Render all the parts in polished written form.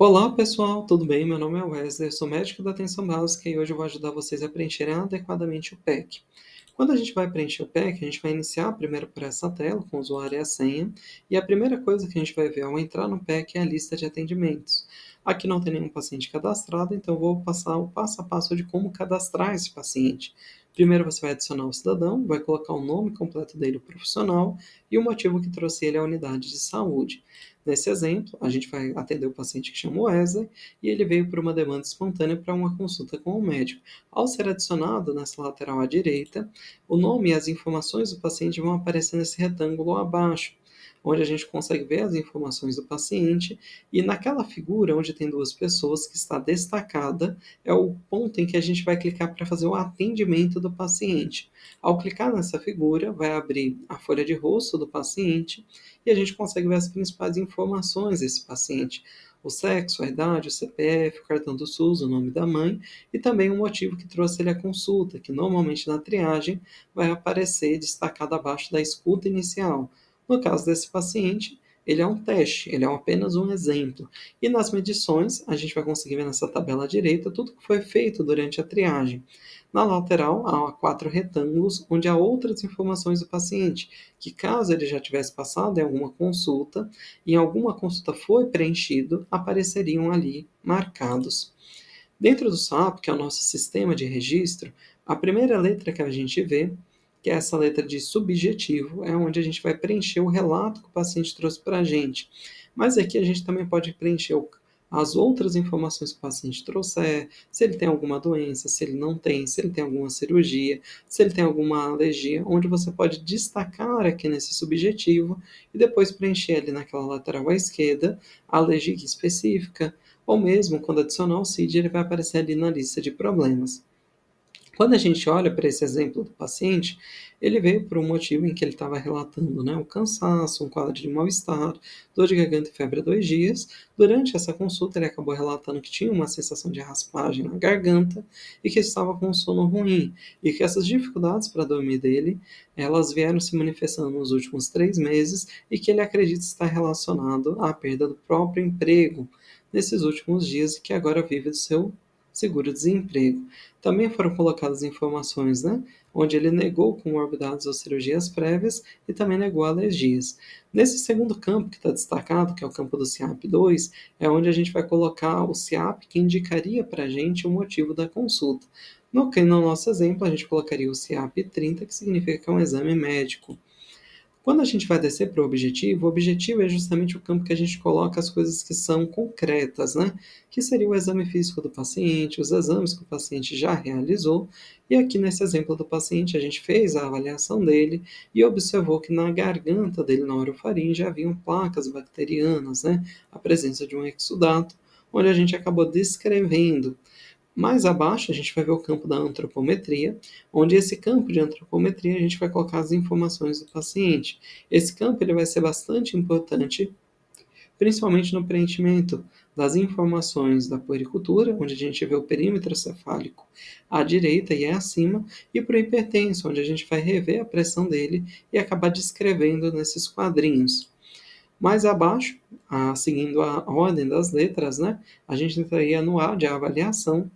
Olá pessoal, tudo bem? Meu nome é Wesley, eu sou médico da atenção básica e hoje eu vou ajudar vocês a preencherem adequadamente o PEC. Quando a gente vai preencher o PEC, a gente vai iniciar primeiro por essa tela com o usuário e a senha, e a primeira coisa que a gente vai ver ao entrar no PEC é a lista de atendimentos. Aqui não tem nenhum paciente cadastrado, então eu vou passar o passo a passo de como cadastrar esse paciente. Primeiro você vai adicionar o cidadão, vai colocar o nome completo dele, o profissional, e o motivo que trouxe ele à unidade de saúde. Nesse exemplo, a gente vai atender o paciente que chama Wesley e ele veio por uma demanda espontânea para uma consulta com o médico. Ao ser adicionado nessa lateral à direita, o nome e as informações do paciente vão aparecer nesse retângulo abaixo, onde a gente consegue ver as informações do paciente e naquela figura onde tem duas pessoas que está destacada é o ponto em que a gente vai clicar para fazer o atendimento do paciente. Ao clicar nessa figura, vai abrir a folha de rosto do paciente e a gente consegue ver as principais informações desse paciente: o sexo, a idade, o CPF, o cartão do SUS, o nome da mãe e também o motivo que trouxe ele à consulta, que normalmente na triagem vai aparecer destacado abaixo da escuta inicial. No caso desse paciente, ele é um teste, ele é apenas um exemplo. E nas medições, a gente vai conseguir ver nessa tabela à direita tudo que foi feito durante a triagem. Na lateral, há quatro retângulos onde há outras informações do paciente, que caso ele já tivesse passado em alguma consulta, e em alguma consulta foi preenchido, apareceriam ali marcados. Dentro do SAP, que é o nosso sistema de registro, a primeira letra que a gente vê, que é essa letra de subjetivo, é onde a gente vai preencher o relato que o paciente trouxe para a gente. Mas aqui a gente também pode preencher as outras informações que o paciente trouxer, se ele tem alguma doença, se ele não tem, se ele tem alguma cirurgia, se ele tem alguma alergia, onde você pode destacar aqui nesse subjetivo e depois preencher ali naquela lateral à esquerda a alergia específica, ou mesmo quando adicionar o CID, ele vai aparecer ali na lista de problemas. Quando a gente olha para esse exemplo do paciente, ele veio por um motivo em que ele estava relatando, né, o cansaço, um quadro de mal-estar, dor de garganta e febre há 2 dias. Durante essa consulta, ele acabou relatando que tinha uma sensação de raspagem na garganta e que estava com um sono ruim, e que essas dificuldades para dormir dele, elas vieram se manifestando nos últimos 3 meses e que ele acredita estar relacionado à perda do próprio emprego nesses últimos dias e que agora vive do seu seguro-desemprego. Também foram colocadas informações, né, onde ele negou comorbidades ou cirurgias prévias e também negou alergias. Nesse segundo campo que está destacado, que é o campo do CIAP-2, é onde a gente vai colocar o CIAP que indicaria para a gente o motivo da consulta. No nosso exemplo, a gente colocaria o CIAP-30, que significa que é um exame médico. Quando a gente vai descer para o objetivo é justamente o campo que a gente coloca as coisas que são concretas, né? Que seria o exame físico do paciente, os exames que o paciente já realizou, e aqui nesse exemplo do paciente a gente fez a avaliação dele e observou que na garganta dele, na orofaringe, haviam placas bacterianas, né? A presença de um exudato, onde a gente acabou descrevendo. Mais abaixo, a gente vai ver o campo da antropometria, onde esse campo de antropometria a gente vai colocar as informações do paciente. Esse campo ele vai ser bastante importante, principalmente no preenchimento das informações da puericultura, onde a gente vê o perímetro cefálico à direita e é acima, e para o hipertenso, onde a gente vai rever a pressão dele e acabar descrevendo nesses quadrinhos. Mais abaixo, seguindo a ordem das letras, né, a gente entraria no A de avaliação,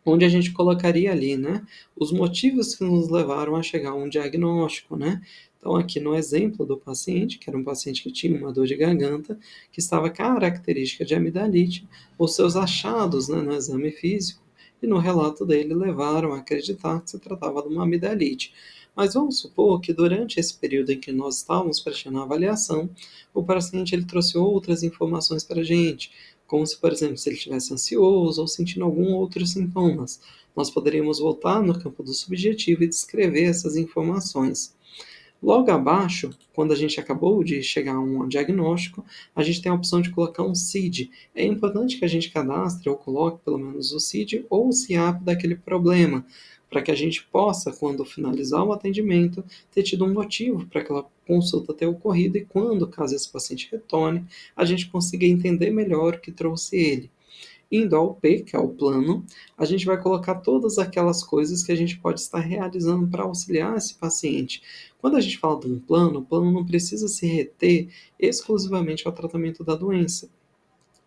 onde a gente colocaria ali, né, os motivos que nos levaram a chegar a um diagnóstico, né. Então, aqui no exemplo do paciente, que era um paciente que tinha uma dor de garganta, que estava característica de amidalite, os seus achados, né, no exame físico e no relato dele levaram a acreditar que se tratava de uma amidalite. Mas vamos supor que durante esse período em que nós estávamos prestando a avaliação, o paciente ele trouxe outras informações para a gente, como se, por exemplo, se ele estivesse ansioso ou sentindo algum outros sintomas. Nós poderíamos voltar no campo do subjetivo e descrever essas informações. Logo abaixo, quando a gente acabou de chegar a um diagnóstico, a gente tem a opção de colocar um CID. É importante que a gente cadastre ou coloque pelo menos o CID ou o CIAP daquele problema, para que a gente possa, quando finalizar o atendimento, ter tido um motivo para aquela consulta ter ocorrido e quando, caso esse paciente retorne, a gente consiga entender melhor o que trouxe ele. Indo ao P, que é o plano, a gente vai colocar todas aquelas coisas que a gente pode estar realizando para auxiliar esse paciente. Quando a gente fala de um plano, o plano não precisa se reter exclusivamente ao tratamento da doença.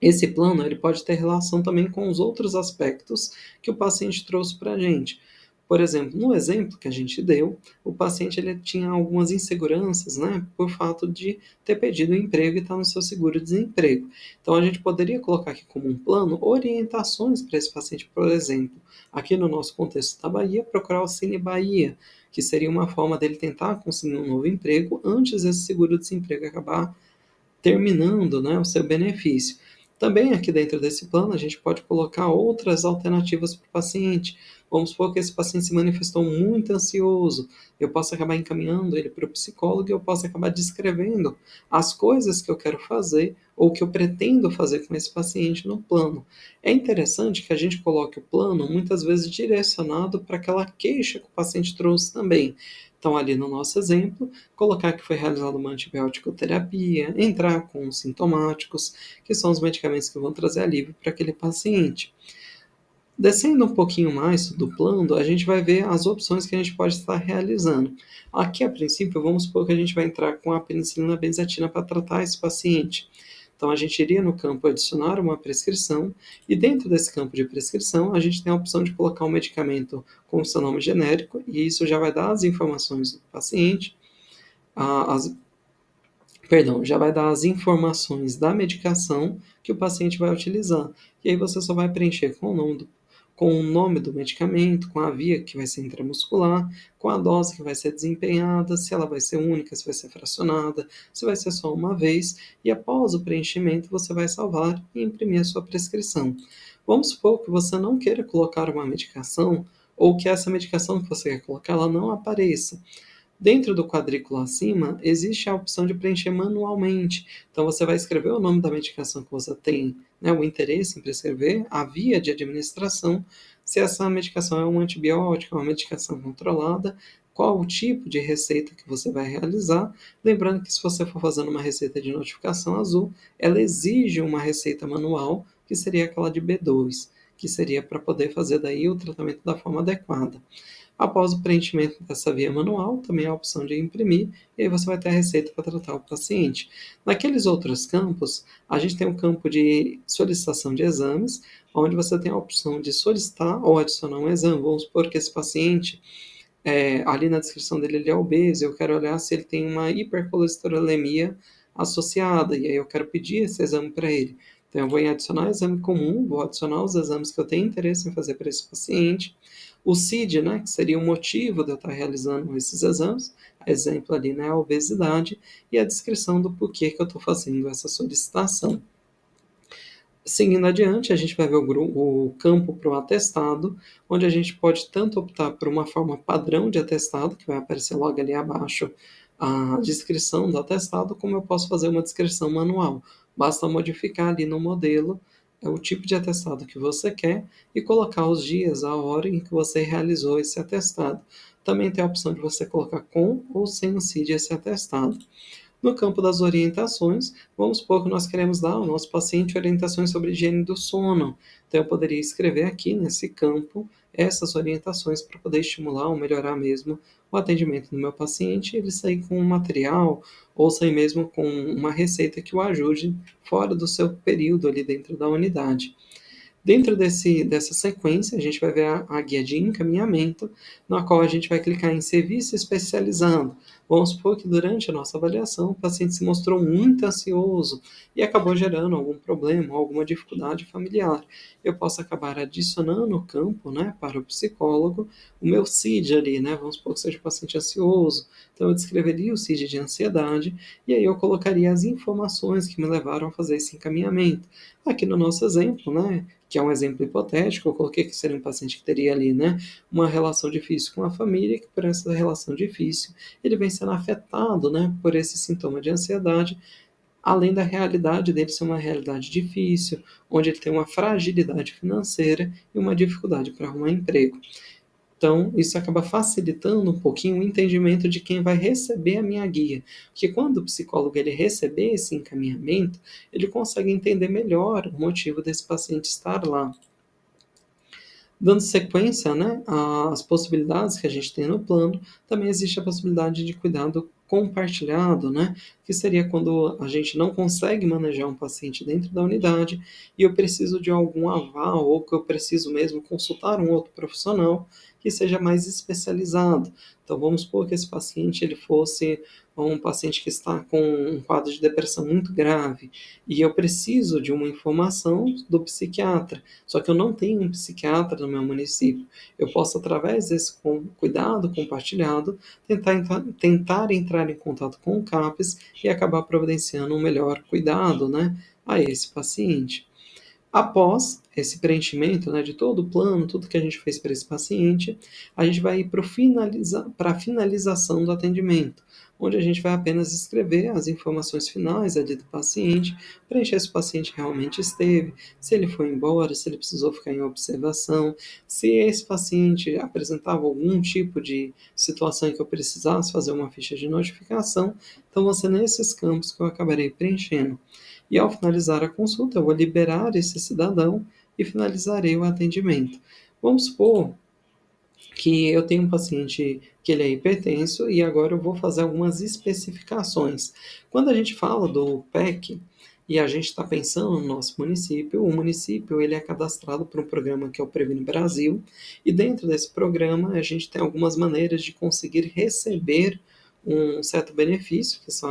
Esse plano ele pode ter relação também com os outros aspectos que o paciente trouxe para a gente. Por exemplo, no exemplo que a gente deu, o paciente ele tinha algumas inseguranças, né, por fato de ter perdido o emprego e estar no seu seguro-desemprego. Então, a gente poderia colocar aqui como um plano orientações para esse paciente, por exemplo, aqui no nosso contexto da Bahia, procurar o Cine Bahia, que seria uma forma dele tentar conseguir um novo emprego antes desse seguro-desemprego acabar terminando, né, o seu benefício. Também aqui dentro desse plano a gente pode colocar outras alternativas para o paciente. Vamos supor que esse paciente se manifestou muito ansioso. Eu posso acabar encaminhando ele para o psicólogo e eu posso acabar descrevendo as coisas que eu quero fazer ou que eu pretendo fazer com esse paciente no plano. É interessante que a gente coloque o plano muitas vezes direcionado para aquela queixa que o paciente trouxe também. Então, ali no nosso exemplo, colocar que foi realizada uma antibiótico terapia, entrar com os sintomáticos, que são os medicamentos que vão trazer alívio para aquele paciente. Descendo um pouquinho mais do plano, a gente vai ver as opções que a gente pode estar realizando. Aqui, a princípio, vamos supor que a gente vai entrar com a penicilina benzatina para tratar esse paciente. Então, a gente iria no campo adicionar uma prescrição, e dentro desse campo de prescrição, a gente tem a opção de colocar um medicamento com o seu nome genérico, e isso já vai dar as informações do paciente, as, perdão, já vai dar as informações da medicação que o paciente vai utilizar. E aí você só vai preencher com o nome do medicamento, com a via que vai ser intramuscular, com a dose que vai ser desempenhada, se ela vai ser única, se vai ser fracionada, se vai ser só uma vez, e após o preenchimento você vai salvar e imprimir a sua prescrição. Vamos supor que você não queira colocar uma medicação ou que essa medicação que você quer colocar ela não apareça. Dentro do quadrículo acima, existe a opção de preencher manualmente. Então, você vai escrever o nome da medicação que você tem, né, o interesse em prescrever, a via de administração, se essa medicação é um antibiótico, uma medicação controlada, qual o tipo de receita que você vai realizar. Lembrando que se você for fazendo uma receita de notificação azul, ela exige uma receita manual, que seria aquela de B2, que seria para poder fazer daí o tratamento da forma adequada. Após o preenchimento dessa via manual, também há a opção de imprimir, e aí você vai ter a receita para tratar o paciente. Naqueles outros campos, a gente tem o campo de solicitação de exames, onde você tem a opção de solicitar ou adicionar um exame. Vamos supor que esse paciente, ali na descrição dele, ele é obeso, eu quero olhar se ele tem uma hipercolesterolemia associada, e aí eu quero pedir esse exame para ele. Então, eu vou em adicionar exame comum, vou adicionar os exames que eu tenho interesse em fazer para esse paciente. O CID, né, que seria o motivo de eu estar realizando esses exames, exemplo ali, né, a obesidade, e a descrição do porquê que eu estou fazendo essa solicitação. Seguindo adiante, a gente vai ver o campo para o atestado, onde a gente pode tanto optar por uma forma padrão de atestado, que vai aparecer logo ali abaixo a descrição do atestado, como eu posso fazer uma descrição manual. Basta modificar ali no modelo o tipo de atestado que você quer e colocar os dias, a hora em que você realizou esse atestado. Também tem a opção de você colocar com ou sem o CID esse atestado. No campo das orientações, vamos supor que nós queremos dar ao nosso paciente orientações sobre higiene do sono. Então, eu poderia escrever aqui nesse campo essas orientações para poder estimular ou melhorar mesmo o atendimento do meu paciente e ele sair com um material ou sair mesmo com uma receita que o ajude fora do seu período ali dentro da unidade. Dentro dessa sequência, a gente vai ver a guia de encaminhamento, na qual a gente vai clicar em serviço especializado. Vamos supor que durante a nossa avaliação o paciente se mostrou muito ansioso e acabou gerando algum problema, alguma dificuldade familiar. Eu posso acabar adicionando o campo, né, para o psicólogo, o meu CID ali, né, vamos supor que seja um paciente ansioso, então eu descreveria o CID de ansiedade e aí eu colocaria as informações que me levaram a fazer esse encaminhamento. Aqui no nosso exemplo, né, que é um exemplo hipotético, eu coloquei que seria um paciente que teria ali, né, uma relação difícil com a família, que por essa relação difícil ele vem sendo afetado, né, por esse sintoma de ansiedade, além da realidade dele ser uma realidade difícil, onde ele tem uma fragilidade financeira e uma dificuldade para arrumar emprego. Então, isso acaba facilitando um pouquinho o entendimento de quem vai receber a minha guia. Porque quando o psicólogo ele receber esse encaminhamento, ele consegue entender melhor o motivo desse paciente estar lá. Dando sequência, né, às possibilidades que a gente tem no plano, também existe a possibilidade de cuidado compartilhado, né? que seria quando a gente não consegue manejar um paciente dentro da unidade e eu preciso de algum aval ou que eu preciso mesmo consultar um outro profissional que seja mais especializado. Então, vamos supor que esse paciente ele fosse um paciente que está com um quadro de depressão muito grave e eu preciso de uma informação do psiquiatra, só que eu não tenho um psiquiatra no meu município. Eu posso, através desse cuidado compartilhado, tentar entrar em contato com o CAPES e acabar providenciando um melhor cuidado, né, a esse paciente. Após esse preenchimento, né, de todo o plano, tudo que a gente fez para esse paciente, a gente vai ir para a finalização do atendimento, onde a gente vai apenas escrever as informações finais ali do paciente, preencher se o paciente realmente esteve, se ele foi embora, se ele precisou ficar em observação, se esse paciente apresentava algum tipo de situação em que eu precisasse fazer uma ficha de notificação. Então, vão ser nesses campos que eu acabarei preenchendo. E ao finalizar a consulta, eu vou liberar esse cidadão e finalizarei o atendimento. Vamos supor que eu tenho um paciente que ele é hipertenso e agora eu vou fazer algumas especificações. Quando a gente fala do PEC e a gente está pensando no nosso município, o município ele é cadastrado por um programa que é o Previne Brasil e dentro desse programa a gente tem algumas maneiras de conseguir receber um certo benefício, que são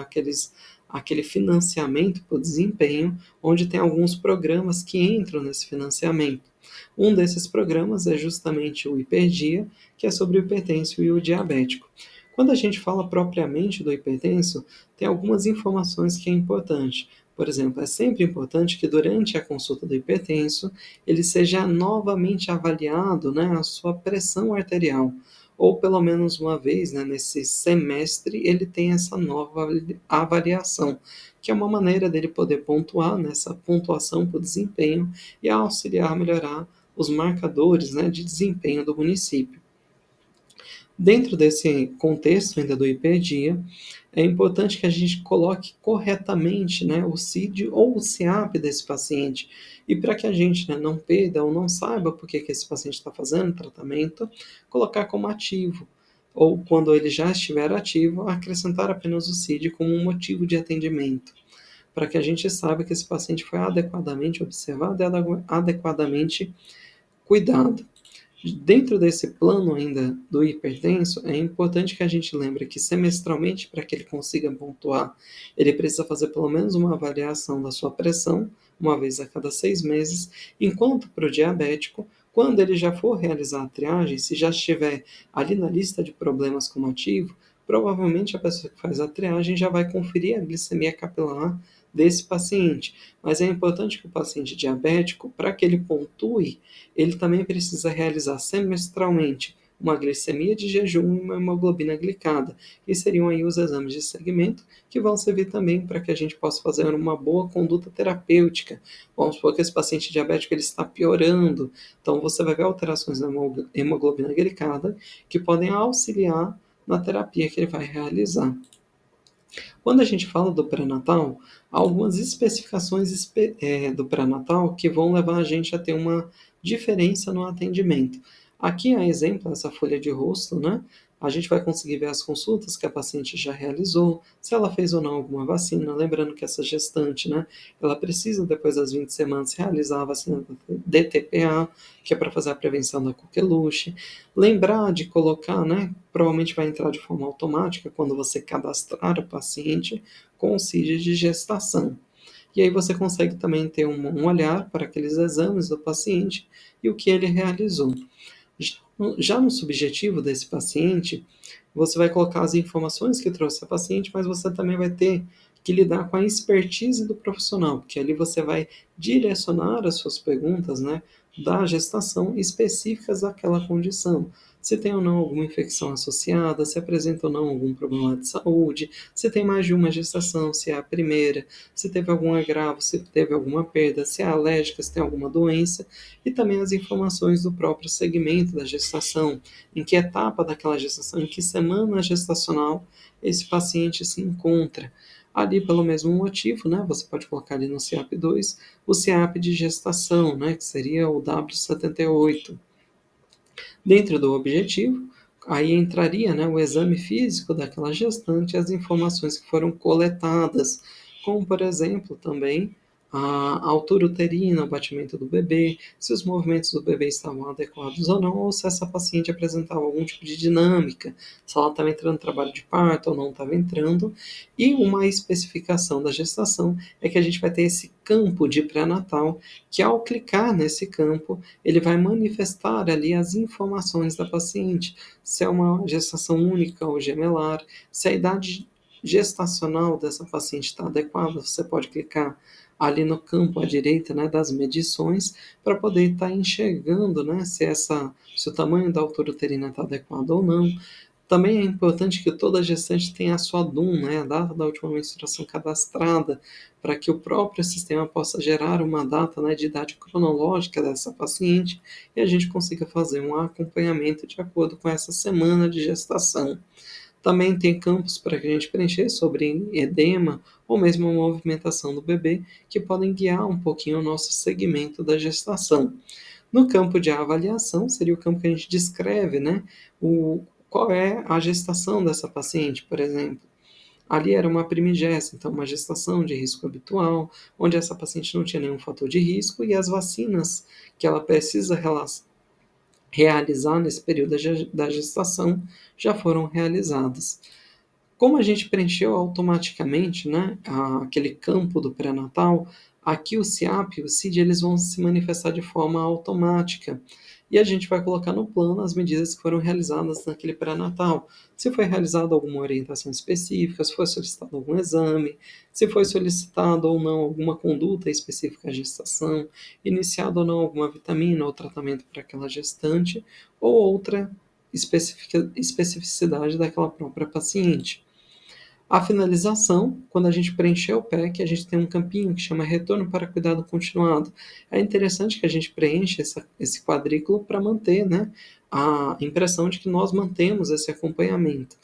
aquele financiamento por desempenho, onde tem alguns programas que entram nesse financiamento. Um desses programas é justamente o Hiperdia, que é sobre o hipertenso e o diabético. Quando a gente fala propriamente do hipertenso, tem algumas informações que é importante. Por exemplo, é sempre importante que durante a consulta do hipertenso ele seja novamente avaliado, né, a sua pressão arterial, ou pelo menos uma vez, né, nesse semestre ele tem essa nova avaliação, que é uma maneira dele poder pontuar nessa pontuação por desempenho e auxiliar a melhorar os marcadores, né, de desempenho do município. Dentro desse contexto ainda do hiperdia, é importante que a gente coloque corretamente, né, o CID ou o CIAP desse paciente. E para que a gente, né, não perda ou não saiba por que esse paciente está fazendo tratamento, colocar como ativo. Ou, quando ele já estiver ativo, acrescentar apenas o CID como um motivo de atendimento, para que a gente saiba que esse paciente foi adequadamente observado e adequadamente cuidado. Dentro desse plano ainda do hipertenso, é importante que a gente lembre que semestralmente, para que ele consiga pontuar, ele precisa fazer pelo menos uma avaliação da sua pressão, uma vez a cada 6 meses, enquanto para o diabético, quando ele já for realizar a triagem, se já estiver ali na lista de problemas como ativo, provavelmente a pessoa que faz a triagem já vai conferir a glicemia capilar desse paciente. Mas é importante que o paciente diabético, para que ele pontue, ele também precisa realizar semestralmente uma glicemia de jejum e uma hemoglobina glicada, que seriam aí os exames de segmento, que vão servir também para que a gente possa fazer uma boa conduta terapêutica. Vamos supor que esse paciente diabético ele está piorando, então você vai ver alterações na hemoglobina glicada que podem auxiliar na terapia que ele vai realizar. Quando a gente fala do pré-natal, há algumas especificações do pré-natal que vão levar a gente a ter uma diferença no atendimento. Aqui, a exemplo, essa folha de rosto, né? A gente vai conseguir ver as consultas que a paciente já realizou, se ela fez ou não alguma vacina. Lembrando que essa gestante, né? Ela precisa, depois das 20 semanas, realizar a vacina DTPA, que é para fazer a prevenção da coqueluche. Lembrar de colocar, né? Provavelmente vai entrar de forma automática quando você cadastrar o paciente com o CID de gestação. E aí você consegue também ter um olhar para aqueles exames do paciente e o que ele realizou. Já no subjetivo desse paciente, você vai colocar as informações que trouxe a paciente, mas você também vai ter que lidar com a expertise do profissional, porque ali você vai direcionar as suas perguntas, né, da gestação específicas daquela condição. Se tem ou não alguma infecção associada, se apresenta ou não algum problema de saúde, se tem mais de uma gestação, se é a primeira, se teve algum agravo, se teve alguma perda, se é alérgica, se tem alguma doença, e também as informações do próprio segmento da gestação, em que etapa daquela gestação, em que semana gestacional esse paciente se encontra. Ali, pelo mesmo motivo, né, você pode colocar ali no CIAP2 o CIAP de gestação, né, que seria o W78. Dentro do objetivo, Aí entraria, né, o exame físico daquela gestante e as informações que foram coletadas, como, por exemplo, também a altura uterina, o batimento do bebê, se os movimentos do bebê estavam adequados ou não, ou se essa paciente apresentava algum tipo de dinâmica, se ela estava entrando em trabalho de parto ou não estava entrando. E uma especificação da gestação é que a gente vai ter esse campo de pré-natal, que ao clicar nesse campo, ele vai manifestar ali as informações da paciente, se é uma gestação única ou gemelar, se a idade gestacional dessa paciente está adequada, você pode clicar ali no campo à direita, né, das medições, para poder estar enxergando, né, se o tamanho da altura uterina está adequado ou não. Também é importante que toda gestante tenha a sua DUM, né, a data da última menstruação cadastrada, para que o próprio sistema possa gerar uma data, né, de idade cronológica dessa paciente e a gente consiga fazer um acompanhamento de acordo com essa semana de gestação. Também tem campos para que a gente preencher sobre edema ou mesmo a movimentação do bebê, que podem guiar um pouquinho o nosso segmento da gestação. No campo de avaliação, seria o campo que a gente descreve, né, qual é a gestação dessa paciente, por exemplo. Ali era uma primigesta, então uma gestação de risco habitual, onde essa paciente não tinha nenhum fator de risco e as vacinas que ela precisa realizar nesse período da gestação já foram realizadas. Como a gente preencheu automaticamente, né, aquele campo do pré-natal, aqui o SIAP e o CID eles vão se manifestar de forma automática. E a gente vai colocar no plano as medidas que foram realizadas naquele pré-natal. Se foi realizada alguma orientação específica, se foi solicitado algum exame, se foi solicitado ou não alguma conduta específica à gestação, iniciado ou não alguma vitamina ou tratamento para aquela gestante, ou outra especificidade daquela própria paciente. A finalização, quando a gente preencher o PEC, a gente tem um campinho que chama retorno para cuidado continuado. É interessante que a gente preencha esse quadrículo para manter, né, a impressão de que nós mantemos esse acompanhamento.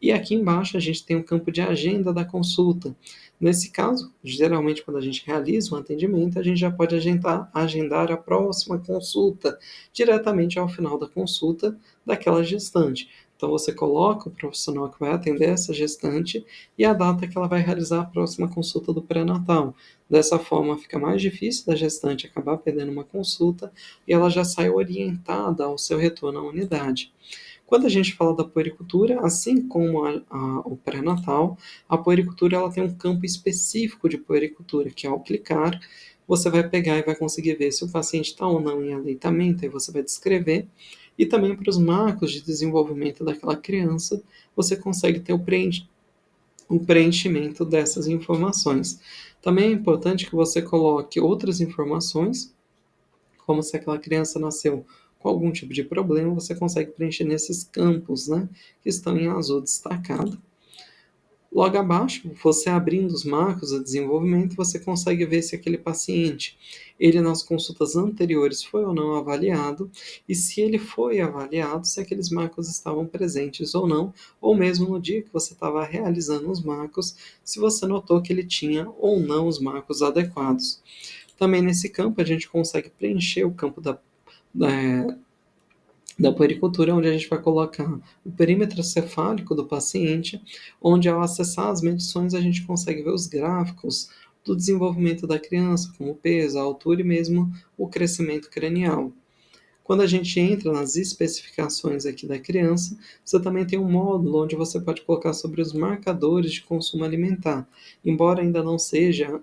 E aqui embaixo a gente tem um campo de agenda da consulta. Nesse caso, geralmente quando a gente realiza um atendimento, a gente já pode agendar a próxima consulta diretamente ao final da consulta daquela gestante. Então você coloca o profissional que vai atender essa gestante e a data que ela vai realizar a próxima consulta do pré-natal. Dessa forma, fica mais difícil da gestante acabar perdendo uma consulta e ela já sai orientada ao seu retorno à unidade. Quando a gente fala da puericultura, assim como o pré-natal, a puericultura ela tem um campo específico de puericultura, que ao clicar, você vai pegar e vai conseguir ver se o paciente está ou não em aleitamento, aí você vai descrever, e também para os marcos de desenvolvimento daquela criança, você consegue ter o preenchimento dessas informações. Também é importante que você coloque outras informações, como se aquela criança nasceu com algum tipo de problema, você consegue preencher nesses campos, né, que estão em azul destacado. Logo abaixo, você abrindo os marcos de desenvolvimento, você consegue ver se aquele paciente, ele nas consultas anteriores foi ou não avaliado, e se ele foi avaliado, se aqueles marcos estavam presentes ou não, ou mesmo no dia que você estava realizando os marcos, se você notou que ele tinha ou não os marcos adequados. Também nesse campo a gente consegue preencher o campo da, da puericultura, onde a gente vai colocar o perímetro cefálico do paciente, onde ao acessar as medições a gente consegue ver os gráficos do desenvolvimento da criança, como o peso, a altura e mesmo o crescimento cranial. Quando a gente entra nas especificações aqui da criança, você também tem um módulo onde você pode colocar sobre os marcadores de consumo alimentar. Embora ainda não seja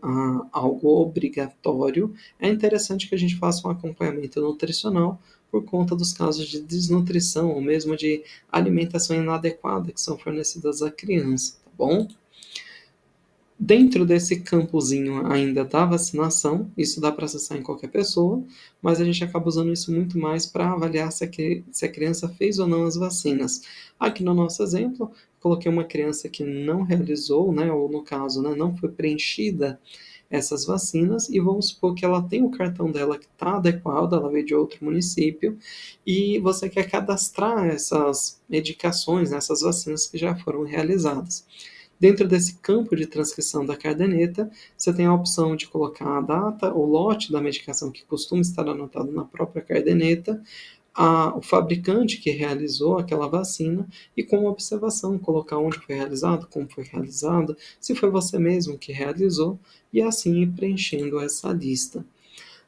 algo obrigatório, é interessante que a gente faça um acompanhamento nutricional por conta dos casos de desnutrição ou mesmo de alimentação inadequada que são fornecidas à criança, tá bom? Dentro desse campozinho ainda da vacinação, isso dá para acessar em qualquer pessoa, mas a gente acaba usando isso muito mais para avaliar se a criança fez ou não as vacinas. Aqui no nosso exemplo, coloquei uma criança que não realizou, né, ou no caso, né, não foi preenchida essas vacinas, e vamos supor que ela tem o cartão dela que está adequado, ela veio de outro município, e você quer cadastrar essas medicações, né, essas vacinas que já foram realizadas. Dentro desse campo de transcrição da caderneta, você tem a opção de colocar a data, o lote da medicação que costuma estar anotado na própria caderneta, o fabricante que realizou aquela vacina e com observação, colocar onde foi realizado, como foi realizado, se foi você mesmo que realizou, e assim ir preenchendo essa lista.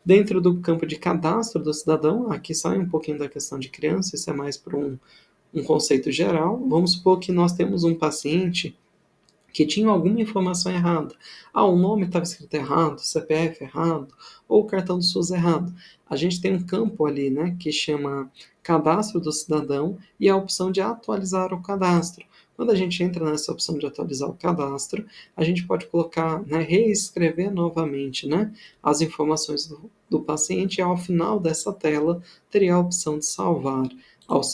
Dentro do campo de cadastro do cidadão, aqui sai um pouquinho da questão de criança, isso é mais para um conceito geral. Vamos supor que nós temos um paciente que tinha alguma informação errada. O nome estava escrito errado, o CPF errado, ou o cartão do SUS errado. A gente tem um campo ali, né, que chama Cadastro do Cidadão e a opção de atualizar o cadastro. Quando a gente entra nessa opção de atualizar o cadastro, a gente pode colocar, né, reescrever novamente, né, as informações do paciente e ao final dessa tela teria a opção de salvar. Ao